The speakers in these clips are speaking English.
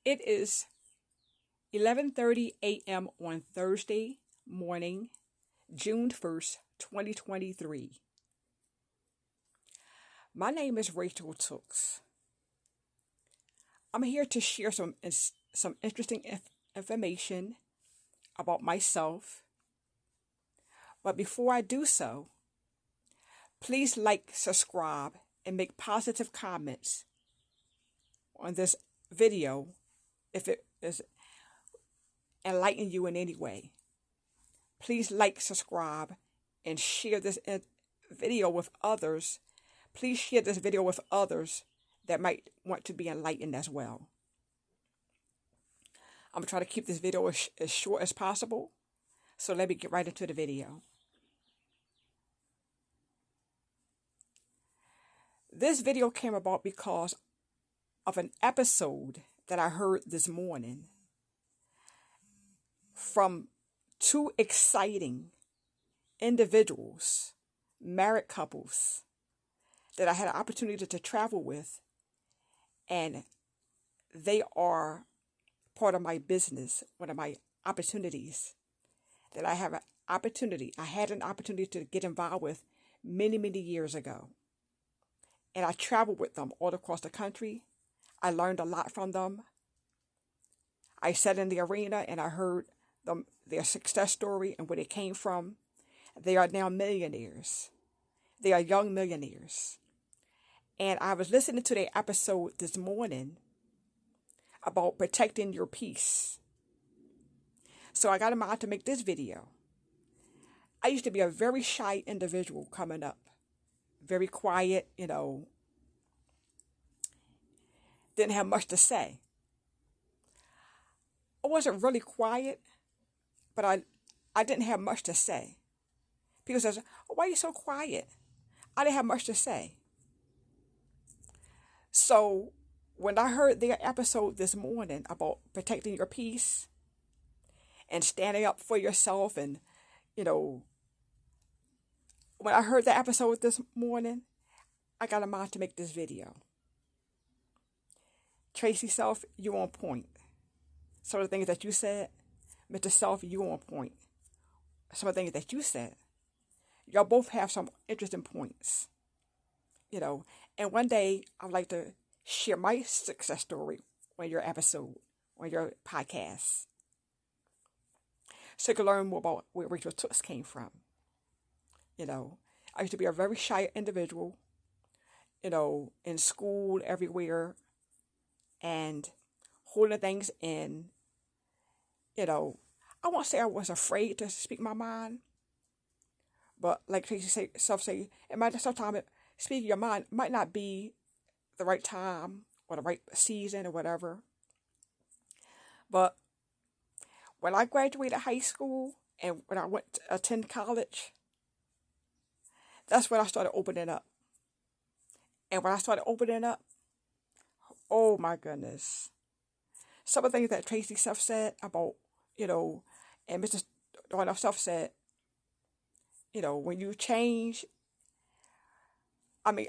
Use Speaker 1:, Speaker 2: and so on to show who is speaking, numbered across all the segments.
Speaker 1: It is 11:30 a.m. on Thursday morning, June 1st, 2023. My name is Rachel Tooks. I'm here to share some interesting information about myself. But before I do so, please like, subscribe, and make positive comments on this video if it is enlighten you in any way. Please like, subscribe, and share this video with others. Please share this video with others that might want to be enlightened as well. I'm going to try to keep this video as short as possible. So let me get right into the video. This video came about because of an episode that I heard this morning from two exciting individuals, married couples, that I had an opportunity to travel with, and they are part of my business, one of my opportunities that I had an opportunity to get involved with many, many years ago. And I traveled with them all across the country. I learned a lot from them. I sat in the arena and I heard their success story and where they came from. They are now millionaires. They are young millionaires. And I was listening to their episode this morning about protecting your peace. So I got in mind to make this video. I used to be a very shy individual coming up. Very quiet, didn't have much to say. I wasn't really quiet, but I didn't have much to say. People says, "Oh, why are you so quiet?" I didn't have much to say. So when I heard their episode this morning about protecting your peace and standing up for yourself, and, when I heard the episode this morning, I got a mind to make this video. Tracy Self, you on point. Some of the things that you said, Mr. Self, you on point. Some of the things that you said, y'all both have some interesting points, And one day, I would like to share my success story on your episode, on your podcast, so you can learn more about where Rachel Tooks came from. I used to be a very shy individual, in school, everywhere, and holding things in. I won't say I was afraid to speak my mind, but like Tracy say, it might sometimes speaking your mind might not be the right time or the right season or whatever. But when I graduated high school and when I went to attend college, that's when I started opening up. And when I started opening up, oh my goodness. Some of the things that Tracy Self said about, and Mr. Darnell Self said, when you change, I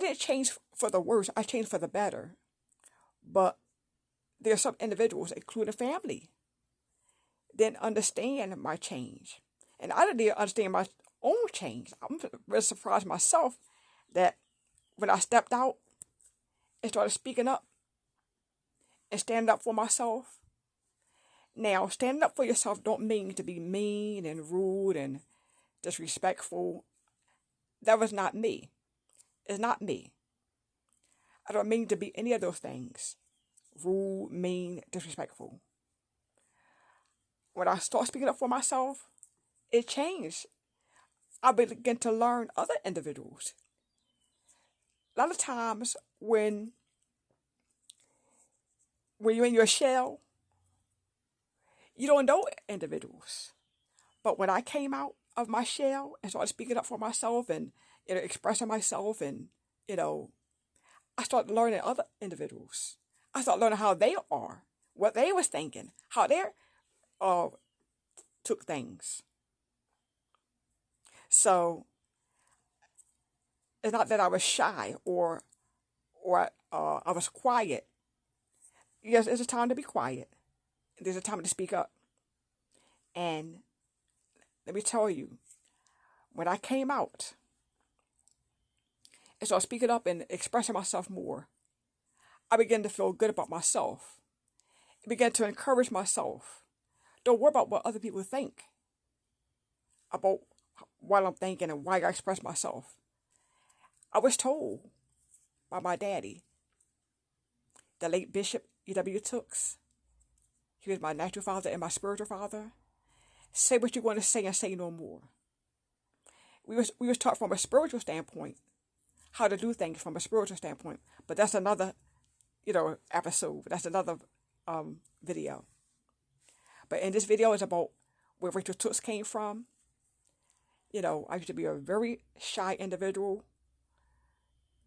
Speaker 1: didn't change for the worse, I changed for the better. But there are some individuals, including family, didn't understand my change. And I didn't understand my own change. I'm really surprised myself that when I stepped out and started speaking up and standing up for myself. Now, standing up for yourself don't mean to be mean and rude and disrespectful. That was not me. It's not me. I don't mean to be any of those things. Rude, mean, disrespectful. When I start speaking up for myself, it changed. I began to learn other individuals. A lot of times when you're in your shell, you don't know individuals. But when I came out of my shell and started speaking up for myself and expressing myself, and I started learning other individuals. I started learning how they are, what they was thinking, how they took things. So it's not that I was shy or I was quiet. yes, there's a time to be quiet. There's a time to speak up. And let me tell you, when I came out and started speaking up and expressing myself more, I began to feel good about myself. I began to encourage myself. Don't worry about what other people think about what I'm thinking and why I express myself. I was told by my daddy, the late Bishop E.W. Tooks. He was my natural father and my spiritual father. Say what you're going to say and say no more. We was taught from a spiritual standpoint how to do things from a spiritual standpoint, but that's another, episode. That's another video. But in this video is about where Rachel Tooks came from. I used to be a very shy individual.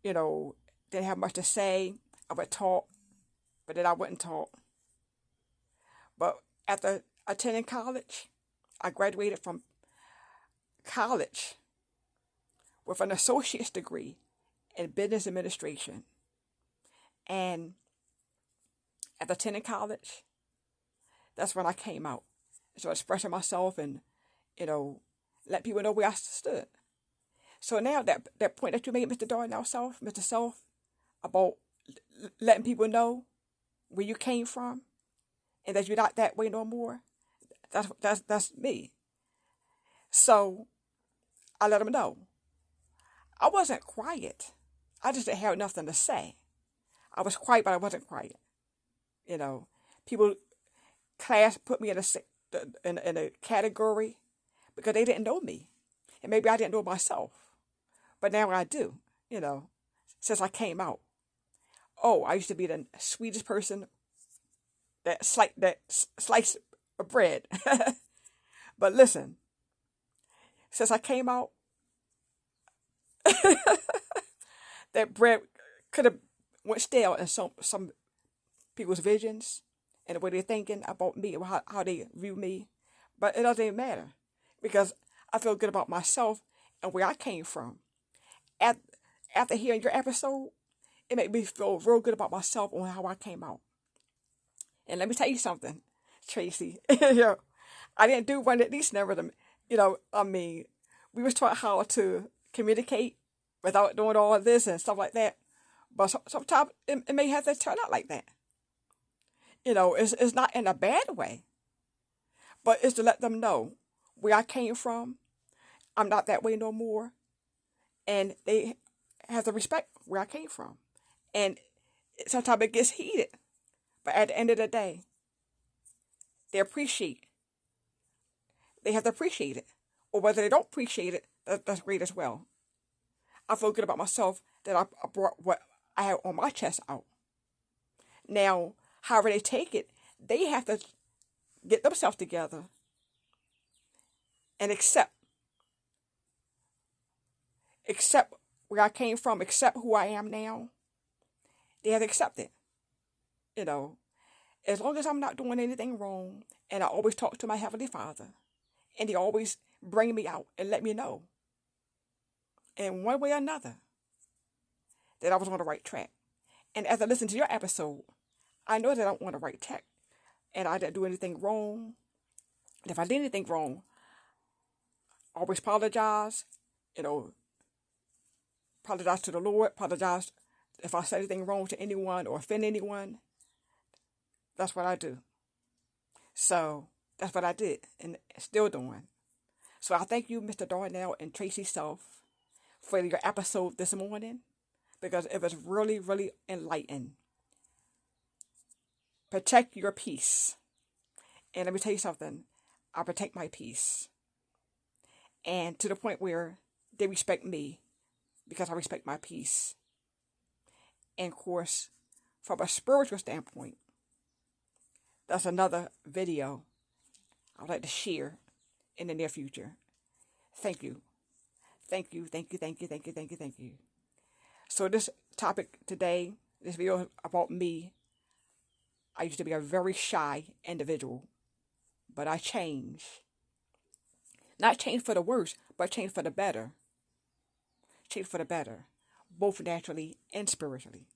Speaker 1: Didn't have much to say. I would talk, but then I wouldn't talk. But after attending college, I graduated from college with an associate's degree in business administration. And after attending college, that's when I came out. So expressing myself and, let people know where I stood. So now that point that you made, Mr. Darnell Self, Mr. Self, about letting people know where you came from and that you're not that way no more, that's me. So I let them know. I wasn't quiet. I just didn't have nothing to say. I was quiet, but I wasn't quiet. People, class put me in a category because they didn't know me. And maybe I didn't know myself. But now I do, since I came out. Oh, I used to be the sweetest person that slice of bread. But listen, since I came out, that bread could have went stale in some people's visions and the way they're thinking about me and how they view me. But it doesn't even matter because I feel good about myself and where I came from. After hearing your episode, it made me feel real good about myself and how I came out. And let me tell you something, Tracy. I didn't do one of these never. We was taught how to communicate without doing all this and stuff like that. But sometimes it may have to turn out like that. It's not in a bad way. But it's to let them know where I came from. I'm not that way no more. And they have to respect where I came from. And sometimes it gets heated. But at the end of the day, they have to appreciate it. Or whether they don't appreciate it, that's great as well. I feel good about myself that I brought what I have on my chest out. Now, however they take it, they have to get themselves together and accept where I came from, accept who I am now. They have to accept it. As long as I'm not doing anything wrong, and I always talk to my Heavenly Father, and He always bring me out and let me know, in one way or another, that I was on the right track. And as I listen to your episode, I know that I'm on the right track, and I didn't do anything wrong. And if I did anything wrong, I always apologize. Apologize to the Lord. Apologize if I said anything wrong to anyone or offend anyone. That's what I do. So that's what I did and still doing. So I thank you, Mr. Darnell and Tracy Self, for your episode this morning because it was really, really enlightening. Protect your peace. And let me tell you something. I protect my peace. And to the point where they respect me because I respect my peace. And of course, from a spiritual standpoint, that's another video I'd like to share in the near future. Thank you. Thank you, thank you, thank you, thank you, thank you, thank you. So this topic today, this video is about me. I used to be a very shy individual, but I changed. Not changed for the worse, but changed for the better. Changed for the better, both naturally and spiritually.